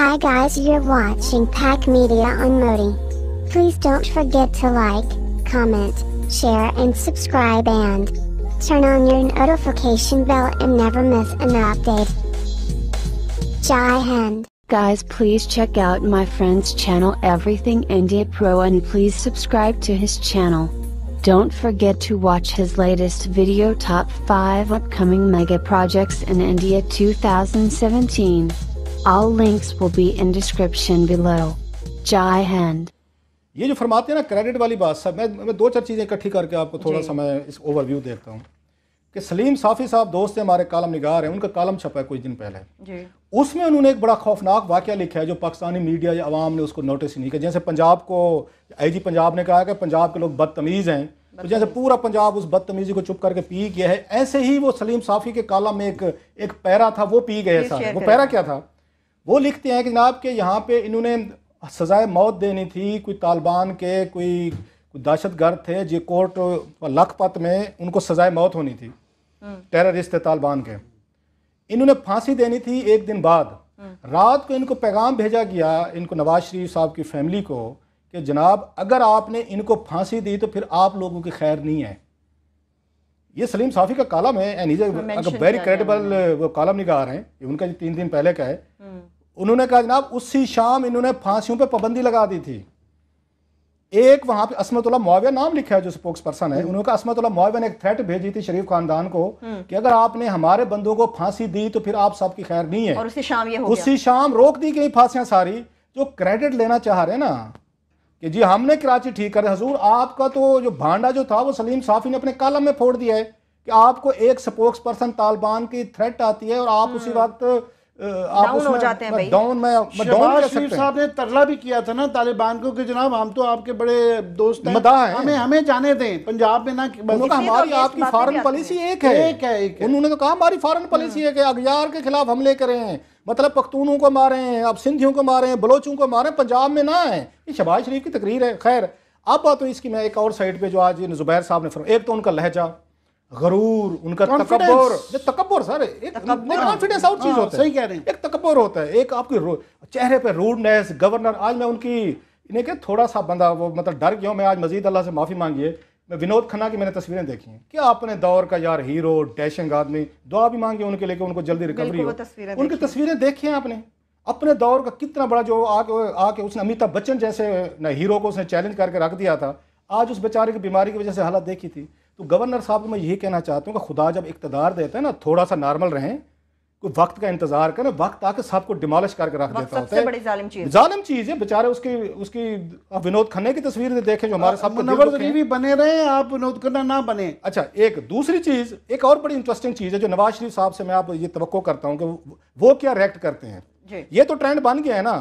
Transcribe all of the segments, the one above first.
Hi guys, you're watching Pack Media on Modi. Please don't forget to like, comment, share and subscribe and turn on your notification bell and never miss an update. Jai Hind. Guys, please check out my friend's channel Everything India Pro and please subscribe to his channel. Don't forget to watch his latest video Top 5 Upcoming Mega Projects in India 2017. All links will be in description below. Jai Hind. ये जो फरमाते हैं ना credit वाली बात, सब मैं दो चार चीज़ें इकट्ठी करके आपको थोड़ा सा मैं इस ओवरव्यू देखता हूँ कि सलीम साफ़ी साहब दोस्त हैं हमारे, कालम निगार हैं, उनका कालम छपा है कुछ दिन पहले जी। उसमें उन्होंने एक बड़ा खौफनाक वाक़या लिखा है जो पाकिस्तानी मीडिया या अवाम ने उसको नोटिस नहीं किया। जैसे पंजाब को आईजी पंजाब ने कहा कि पंजाब के लोग बदतमीज़ हैं, तो जैसे पूरा पंजाब उस बदतमीज़ी को चुप करके पी गया है, ऐसे ही वो सलीम साफ़ी के कालम में एक पैरा था वो पी गए सारे। वो पैरा क्या था? वो लिखते हैं कि जनाब के यहाँ पे इन्होंने सजाए मौत देनी थी, कोई तालिबान के कोई दहशतगर्द थे जो कोर्ट लखपत में उनको सजाए मौत होनी थी, टेररिस्ट थे तालिबान के, इन्होंने फांसी देनी थी। एक दिन बाद रात को इनको पैगाम भेजा गया, इनको नवाज शरीफ साहब की फैमिली को, कि जनाब अगर आपने इनको फांसी दी तो फिर आप लोगों की खैर नहीं है। ये सलीम साफ़ी का कालम है and is a very credible वो कालम निगार हैं, उनका 3 दिन पहले का है। उन्होंने कहा जनाब उसी शाम इन्होंने फांसियों पे पाबंदी लगा दी थी। एक वहां पे असमतुल्लाह मुआविया नाम लिखा है जो स्पोक्स पर्सन है, उन्होंने कहा असमतुल्लाह मुआविया ने एक थ्रेट भेजी थी शरीफ खानदान को कि अगर आपने हमारे बंदों को फांसी दी तो फिर आप सबकी खैर नहीं है। और उसी शाम रोक दी गई फांसियां सारी। जो क्रेडिट लेना चाह रहे हैं ना कि जी हमने कराची ठीक कर, हजूर आपका तो जो भांडा जो था वो सलीम साफ़ी ने अपने कालम में फोड़ दिया है कि आपको एक स्पोक्स पर्सन तालिबान की थ्रेट आती है और आप उसी वक्त डाउन हो जाते हैं। शहबाज शरीफ साहब ने तरला भी किया था ना तालिबान को कि जनाब हम तो आपके बड़े दोस्त हैं, हमें जाने दें पंजाब में ना। हमारी आपकी फॉरेन पॉलिसी एक है। उन्होंने तो कहा हमारी फॉरेन पॉलिसी है कि अगयार के खिलाफ हमले करें, मतलब पख्तूनों को मारें, अब सिंधियों को मारें, बलोचों को मारें, पंजाब में ना है। ये शहबाज शरीफ की तकरीर है। खैर अब बात तो इसकी मैं एक और साइड पे जो आज जुबैर साहब ने, एक तो उनका लहजा, गरूर, उनका तकब्बुर सर, एक कॉन्फिडेंस और चीज होता है, सही कह रहे हैं, एक तकब्बुर होता है, एक आपकी चेहरे पे रूडनेस। गवर्नर आज मैं उनकी इन्हें क्या थोड़ा सा बंदा वो मतलब डर गया हूँ मैं, आज मजीद अल्लाह से माफ़ी मांगिए। मैं विनोद खन्ना की मैंने तस्वीरें देखी हैं, क्या अपने दौर का यार हीरो डैशिंग आदमी, दुआ भी मांगी उनके लिए कि उनको जल्दी रिकवरी हो। उनकी तस्वीरें देखी हैं आपने, अपने दौर का कितना बड़ा जो आके उसने अमिताभ बच्चन जैसे हीरो को उसने चैलेंज करके रख दिया था। आज उस बेचारे की बीमारी की वजह से हालत देखी थी। तो गवर्नर साहब को मैं यही कहना चाहता हूँ कि खुदा जब इक़्तिदार देता है ना, थोड़ा सा नॉर्मल रहें, कोई वक्त का इंतजार करें। वक्त आके सबको डिमोलिश करके रख देता होता है। बड़ी जालिम चीज है बेचारे। उसकी विनोद खन्ना की तस्वीर देखें जो हमारे साथ भी बने रहे, आप विनोद खन्ना ना बने। अच्छा, एक दूसरी चीज, एक और बड़ी इंटरेस्टिंग चीज है जो नवाज शरीफ साहब से मैं आप ये तवक्को करता हूँ कि वो क्या रिएक्ट करते हैं। ये तो ट्रेंड बन गया है ना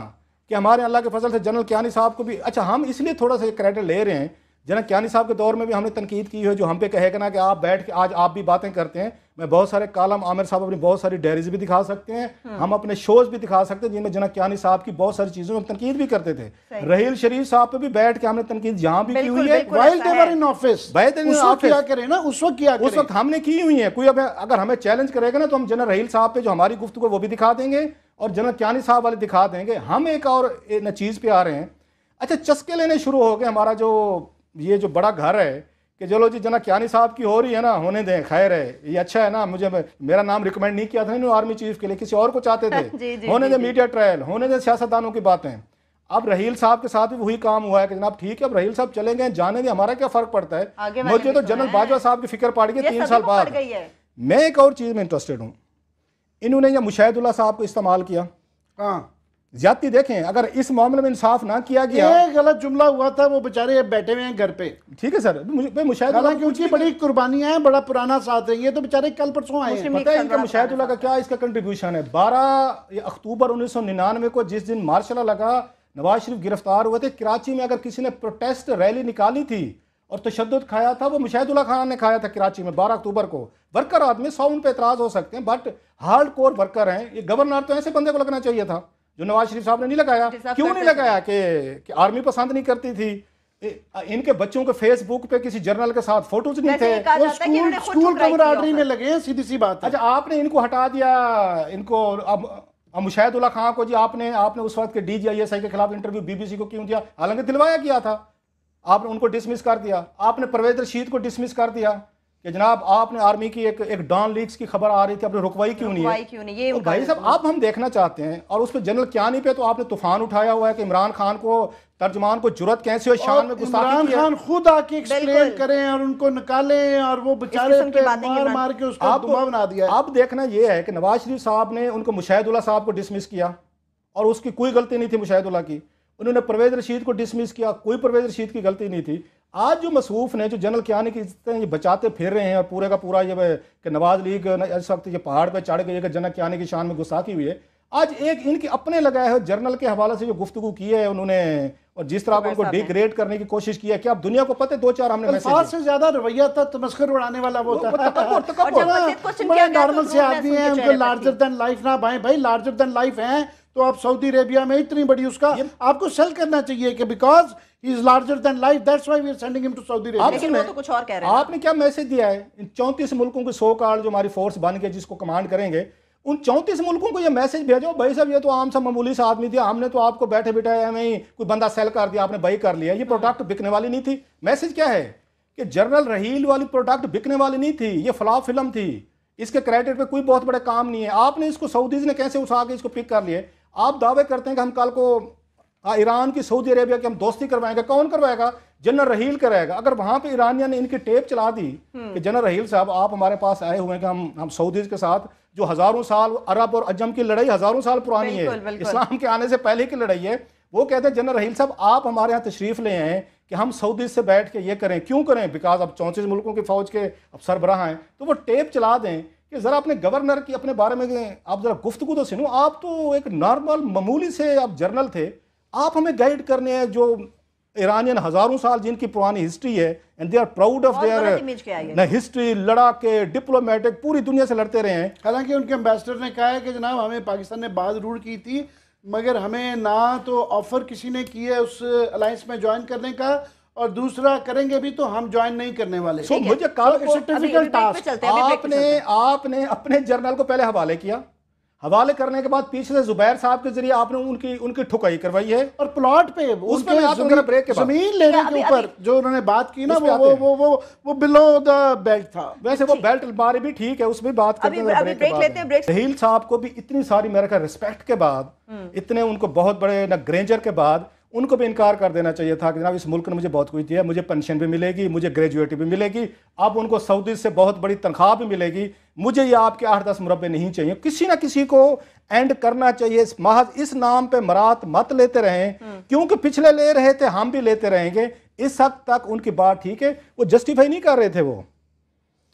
कि हमारे अल्लाह के फजल से जनरल कियानी साहब को भी, अच्छा हम इसलिए थोड़ा सा क्रेडिट ले रहे हैं, जनरल कियानी साहब के दौर में भी हमने तनकीद की है, जो हम पे कहेगा ना कि आप बैठ के आज आप भी बातें करते हैं। मैं बहुत सारे कालम, आमिर साहब अपनी बहुत सारी डायरीज भी दिखा सकते हैं, हम अपने शोज भी दिखा सकते हैं जिनमें जनरल कियानी साहब की बहुत सारी चीजों में तनकीद भी करते थे। रहील शरीफ साहब पे भी बैठ के हमने तनकीद यहाँ भी की हुई है, उस वक्त हमने की हुई है। कोई अगर हमें चैलेंज करेगा ना तो हम जनरल रहील साहब पे जो हमारी गुफ्तगू वो भी दिखा देंगे और जनरल कियानी साहब वाले दिखा देंगे। हम एक और चीज पे आ रहे हैं। अच्छा, चस्के लेने शुरू हो गए। हमारा ये जो बड़ा घर है कि चलो जी जना कियानी साहब की हो रही है ना, होने दें, खैर है, ये अच्छा है ना। मेरा नाम रिकमेंड नहीं किया था इन्होंने आर्मी चीफ के लिए, किसी और को चाहते थे। होने दें मीडिया ट्रायल, होने दें सियासतदानों की बातें। अब रहील साहब के साथ भी वही काम हुआ है कि जनाब ठीक है, अब रहील साहब चले गए, जाने दें, हमारा क्या फर्क पड़ता है। मुझे तो जनरल बाजवा साहब की फिक्र पड़ गई 3 साल बाद। मैं एक और चीज में इंटरेस्टेड हूँ, इन्होंने यह मुशाहिदुल्लाह साहब को इस्तेमाल किया। ज्यादती देखें, अगर इस मामले में इंसाफ ना किया गया, ये गलत जुमला हुआ था, वो बेचारे बैठे हुए हैं घर पे। ठीक है सर, मुशाहिदुल्लाह की उनकी बड़ी कुर्बानियां हैं, बड़ा पुराना साथ है, ये तो बेचारे कल परसों आए हैं। पता है इनका मुशाहिदुल्लाह का क्या इसका कंट्रीब्यूशन है? 12 अक्टूबर 1999 को जिस दिन मार्शल लॉ लगा, नवाज शरीफ गिरफ्तार हुए थे, कराची में अगर किसी ने प्रोटेस्ट रैली निकाली थी और तशद्दुद खाया था, वो मुशाहिदुल्लाह खान ने खाया था कराची में 12 अक्टूबर को। वर्कर आदमी 100 उन पे एतराज हो सकते हैं, बट हार्ड कोर वर्कर हैं। ये गवर्नर तो ऐसे बंदे को लगना चाहिए था जो नवाज शरीफ साहब ने नहीं लगाया। क्यों नहीं लगाया? कि आर्मी पसंद नहीं करती थी, इनके बच्चों के फेसबुक पे किसी जर्नल के साथ फोटोज नहीं थे, वो स्कूल कमराडरी में लगे हैं, सीधी सी बात है। अच्छा, आपने इनको हटा दिया, इनको अब अब मुशाहिदुल्लाह खां को जी आपने उस वक्त के DGISI के खिलाफ इंटरव्यू BBC को क्यों दिया? हालांकि दिलवाया किया था, आपने उनको डिसमिस कर दिया। आपने परवेज रशीद को डिसमिस कर दिया कि जनाब आपने आर्मी की एक डॉन लीक्स की खबर आ रही थी, आपने रुकवाई क्यों नहीं है? ये तो भाई साहब आप हम देखना चाहते हैं। और उस पर जनरल कियानी पे तो आपने तूफान उठाया हुआ है कि इमरान खान को तर्जमान को जुर्रत कैसे हो शान में इमरान खान खुद आके एक्सप्लेन करें और उनको निकालें और वो बेचारे मार के उसको दुमा बना दिया। अब देखना ये है कि नवाज शरीफ साहब ने उनको मुशाहिदुल्लाह साहब को डिसमिस किया और उसकी कोई गलती नहीं थी मुशाहिदुल्लाह की। उन्होंने परवेज रशीद को डिसमिस किया, कोई परवेज रशीद की गलती नहीं थी। आज जो मसरूफ ने जो जनरल कियानी की ये बचाते फिर रहे हैं और पूरे का पूरा ये कि नवाज लीग इस वक्त ये पहाड़ पे चढ़ गई है कि जनरल कियानी की शान में गुस्ताखी हुई है। आज एक इनके अपने लगाए हुए जर्नल के हवाले से जो गुफ्तगू की है उन्होंने और जिस तरह उनको डिग्रेड करने की कोशिश की है कि आप दुनिया को पता है 2-4 हमने मैसेज से ज्यादा रवैया था तमस्खुर उड़ाने वाला वो था। नॉर्मल से आदमी है, उनको लार्जर देन लाइफ ना भाई लार्जर देन लाइफ है तो आप सऊदी अरेबिया में इतनी बड़ी उसका आपको सेल करना चाहिए कि because he is larger than life, that's why we are sending him to Saudi Arabia. लेकिन वो तो कुछ और कह रहे हैं। आपने क्या मैसेज दिया है इन 34 मुल्कों के सो कॉल्ड जो हमारी फोर्स बन के जिसको कमांड करेंगे, उन 34 मुल्कों को ये मैसेज भेजो भाई साहब ये तो आम सा मामूली सा आदमी दिया, हमने तो आपको बैठे बिठाए में ही कोई बंदा सेल कर दिया, आपने बाई कर लिया, ये प्रोडक्ट बिकने वाली नहीं थी। मैसेज क्या है कि जनरल रहील वाली प्रोडक्ट बिकने वाली नहीं थी, ये फ्लॉप फिल्म थी, इसके क्रेडिट पे कोई बहुत बड़े काम नहीं है। आपने इसको सऊदीज ने कैसे उठा के इसको पिक कर लिए। आप दावे करते हैं कि हम कल को ईरान की सऊदी अरेबिया की हम दोस्ती करवाएंगे, कौन करवाएगा? जनरल रहील कराएगा। अगर वहां पे ईरानिया ने इनकी टेप चला दी कि जनरल रहील साहब आप हमारे पास आए हुए हैं कि हम सऊदीज के साथ जो हजारों साल अरब और अजम की लड़ाई हजारों साल पुरानी है, इस्लाम के आने से पहले की लड़ाई है, वो कहते हैं जनरल रहील साहब आप हमारे यहाँ तशरीफ ले आए कि हम सऊदी से बैठ के ये करें। क्यों करें? बिकॉज अब 34 मुल्कों की फौज के अब सरबराह हैं, तो वो टेप चला दें कि ज़रा अपने गवर्नर की अपने बारे में आप ज़रा गुफ्तगू तो सुनो। आप तो एक नॉर्मल मामूली से आप जर्नल थे, आप हमें गाइड करने हैं जो ईरानियन हजारों साल जिनकी पुरानी हिस्ट्री है and they are proud of their history, लड़ा के डिप्लोमेटिक पूरी दुनिया से लड़ते रहे हैं। हालांकि उनके एम्बेसडर ने कहा है कि जनाब हमें पाकिस्तान ने बात जरूर की थी मगर हमें ना तो ऑफर किसी ने की है उस अलायंस में ज्वाइन करने का और दूसरा करेंगे भी तो हम ज्वाइन नहीं करने वाले। तो मुझे कल आपने अपने जर्नल को पहले हवाले किया, हवाले करने के बाद पीछे से जुबैर साहब के जरिए आपने उनकी ठुकाई करवाई है और प्लॉट पे उसमें ब्रेक के जमीन लेने के ऊपर जो उन्होंने बात की ना वो बिलो द बेल्ट था। वैसे वो बेल्ट बारे भी ठीक है, उसमें बात करते हैं। रहील साहब को भी इतनी सारी मेरे का रिस्पेक्ट के बाद, इतने उनको बहुत बड़े ना ग्रेंजर के बाद उनको भी इनकार कर देना चाहिए था कि जनाब इस मुल्क ने मुझे बहुत कुछ दिया, मुझे पेंशन भी मिलेगी, मुझे ग्रेजुएटी भी मिलेगी, अब उनको सऊदी से बहुत बड़ी तनख्वाह भी मिलेगी, मुझे ये आपके 8-10 मुरब्बे नहीं चाहिए। किसी ना किसी को एंड करना चाहिए। महज इस नाम पे मरात मत लेते रहें, क्योंकि पिछले ले रहे थे हम भी लेते रहेंगे। इस हद तक उनकी बात ठीक है, वो जस्टिफाई नहीं कर रहे थे, वो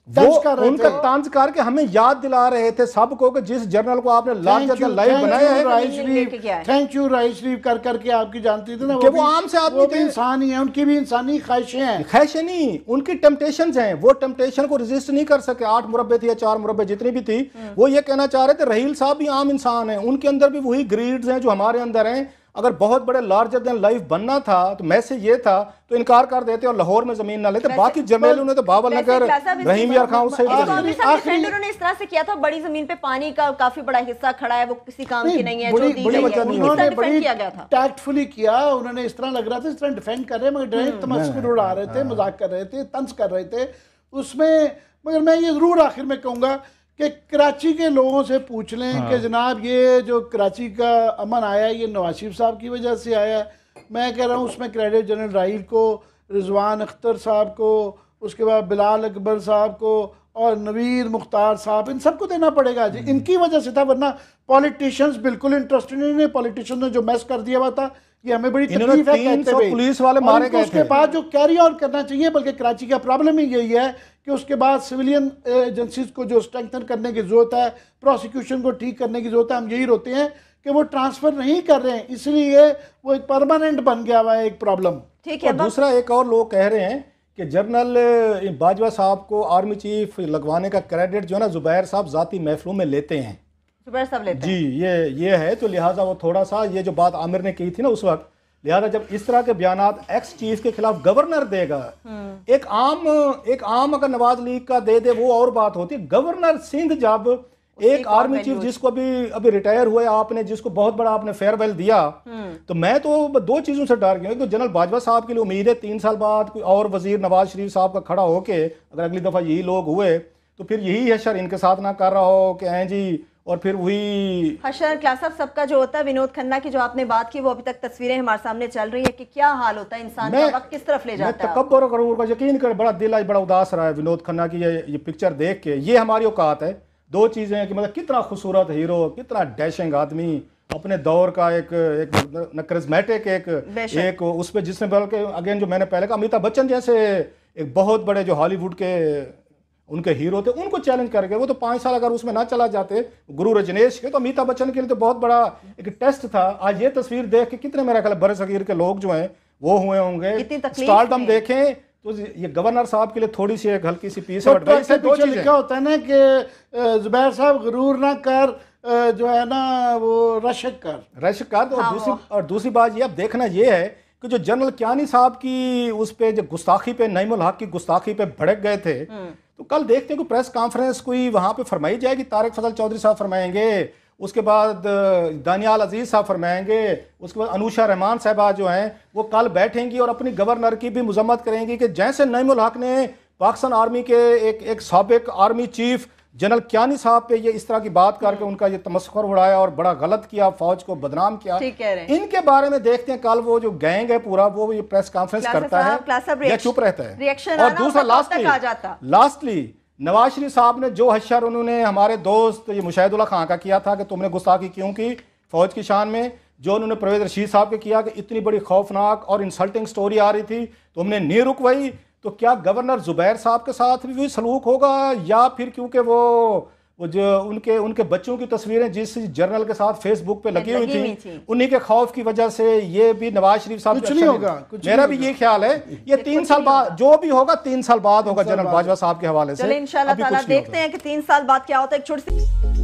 उनका तंज करके हमें याद दिला रहे थे सबको कि जिस जर्नल को आपने लार्जर लाइफ बनाया है। थैंक यू राइस शरीफ कर करके आपकी जानती थी ना कि वो आम से आदमी थे, इंसान ही है, उनकी भी इंसानी ख्वाहिशें हैं। ख्वाहिशें नहीं, उनकी टेम्पटेशंस हैं, वो टेम्पटेशन को रेजिस्ट नहीं कर सके। 8 मुरब्बे थे या 4 मुरब्बे जितनी भी थी, वो ये कहना चाह रहे थे रहील साहब भी आम इंसान हैं, उनके अंदर भी वही ग्रीड्स हैं जो हमारे अंदर हैं। अगर बहुत बड़े लार्जर देन लाइफ बनना था तो मैसेज ये था तो इनकार कर देते और लाहौर में जमीन ना लेते। बाकी जमेलू ने तो बावल नगर रहीम यार खान से उन्होंने इस तरह से किया था। बड़ी जमीन पे पानी का काफी बड़ा हिस्सा खड़ा है, वो किसी काम की नहीं है, जो दी गई है, उन्होंने बड़ी टैक्टफुली किया। उन्होंने इस तरह लग रहा था इस तरह डिफेंड कर रहे हैं, मगर डायरेक्ट तमस्कुर उड़ा रहे थे, मजाक कर रहे थे, तंज कर रहे थे उसमें। मगर मैं ये जरूर आखिर में कहूँगा कि कराची के लोगों से पूछ लें कि जनाब ये जो कराची का अमन आया है ये नवाज शरीफ साहब की वजह से आया है। मैं कह रहा हूँ उसमें क्रेडिट जनरल राहील को, रिजवान अख्तर साहब को, उसके बाद बिलाल अकबर साहब को और नवीर मुख्तार साहब, इन सबको देना पड़ेगा जी। इनकी वजह से था, वरना पॉलिटिशियंस बिल्कुल इंटरेस्टेड नहीं है। पॉलिटिशियंस ने जो मैस कर दिया हुआ था ये हमें बड़ी तकलीफ है कहते हुए। पुलिस वाले मारे गए थे। उसके बाद जो कैरी ऑन करना चाहिए, बल्कि कराची का प्रॉब्लम ही यही है कि उसके बाद सिविलियन एजेंसीज को जो स्ट्रेंथन करने की जरूरत है, प्रोसिक्यूशन को ठीक करने की जरूरत है। हम यही रोते हैं कि वो ट्रांसफर नहीं कर रहे हैं, इसलिए वो एक परमानेंट बन गया हुआ है एक प्रॉब्लम। ठीक है। दूसरा एक और लोग कह रहे हैं कि जनरल बाजवा साहब को आर्मी चीफ लगवाने का क्रेडिट जो है ना जुबैर साहब जाती महफिलों में लेते हैं। जुबैर साहब लेते हैं जी, ये है। तो लिहाजा वो थोड़ा सा ये जो बात आमिर ने की थी ना उस वक्त, लिहाजा जब इस तरह के बयानात एक्स चीफ के खिलाफ गवर्नर देगा, एक आम अगर नवाज लीग का दे वो और बात होती। गवर्नर सिंध जब एक आर्मी चीफ जिसको अभी रिटायर हुए आपने, जिसको बहुत बड़ा आपने फेयरवेल दिया, तो मैं तो दो चीजों से डर गया। तो जनरल बाजवा साहब के लिए उम्मीद है 3 साल बाद कोई और वजीर नवाज शरीफ साहब का खड़ा होके अगर अगली दफा यही लोग हुए तो फिर यही हशर इनके साथ ना कर रहा हो कि हैं जी, और फिर वही हशर क्लास सबका जो होता है। विनोद खन्ना की जो आपने बात की वो अभी तक तस्वीरें हमारे सामने चल रही है कि क्या हाल होता है इंसान का, वक्त किस तरफ ले जाता है। तकब्बुर और गरूर का यकीन कर बड़ा दिल आज बड़ा उदास रहा है विनोद खन्ना की ये पिक्चर देख के। ये हमारी औकात है। दो चीजें हैं कि मतलब कितना खूबसूरत हीरो, कितना डैशिंग आदमी, अपने दौर का एक करिस्मेटिक एक उस पर जिसने बल्कि अगेन जो मैंने पहले कहा अमिताभ बच्चन जैसे एक बहुत बड़े जो हॉलीवुड के उनके हीरो थे उनको चैलेंज करके वो तो 5 साल अगर उसमें ना चला जाते गुरु रजनीश के, तो अमिताभ बच्चन के लिए तो बहुत बड़ा एक टेस्ट था। आज ये तस्वीर देख के कितने मेरा ख्याल बड़े सगीर के लोग जो हैं वो हुए होंगे। स्टारडम देखें तो ये गवर्नर साहब के लिए थोड़ी सी एक हल्की सी पीस एडवाइस है। दो चीजें लिखा होता है ना कि जुबैर साहब गुरूर ना कर, जो है ना वो रशक कर तो और दूसरी बात ये अब देखना ये है कि जो जनरल कियानी साहब की उस पे जो गुस्ताखी पे, नईमुल हक की गुस्ताखी पे भड़क गए थे, तो कल देखते हैं कि प्रेस कॉन्फ्रेंस कोई वहां पे फरमाई जाएगी। तारिक फजल चौधरी साहब फरमाएंगे, उसके बाद दानियाल अजीज साहब फरमाएंगे, उसके बाद अनुषा रहमान साहबा जो हैं वो कल बैठेंगी और अपनी गवर्नर की भी मजम्मत करेंगी कि जैसे नईमुल हक ने पाकिस्तान आर्मी के एक साबिक आर्मी चीफ जनरल कियानी साहब पे ये इस तरह की बात करके उनका ये तमस्खुर उड़ाया और बड़ा गलत किया, फौज को बदनाम किया। इनके बारे में देखते हैं कल वो जो गैंग है पूरा वो ये प्रेस कॉन्फ्रेंस करता है या चुप रहता है। और दूसरा लास्टली नवाज शरीफ साहब ने जो हशर उन्होंने हमारे दोस्त ये मुशाहिदुल्लाह खां का किया था कि तुमने गुस्ताखी क्यों की फौज की शान में, जो उन्होंने परवेज रशीद साहब के किया कि इतनी बड़ी खौफनाक और इंसल्टिंग स्टोरी आ रही थी तुमने नहीं रुकवाई, तो क्या गवर्नर जुबैर साहब के साथ भी वही सलूक होगा या फिर क्योंकि वो जो उनके बच्चों की तस्वीरें जिस जर्नल के साथ फेसबुक पे लगी हुई थी उन्हीं के खौफ की वजह से ये भी नवाज शरीफ साहब कुछ नहीं होगा। मेरा भी ये ख्याल है ये 3 साल बाद जो भी होगा 3 साल बाद होगा जनरल बाजवा साहब के हवाले से। इंशाल्लाह ताला देखते हैं कि 3 साल बाद क्या होता है। एक छोटी सी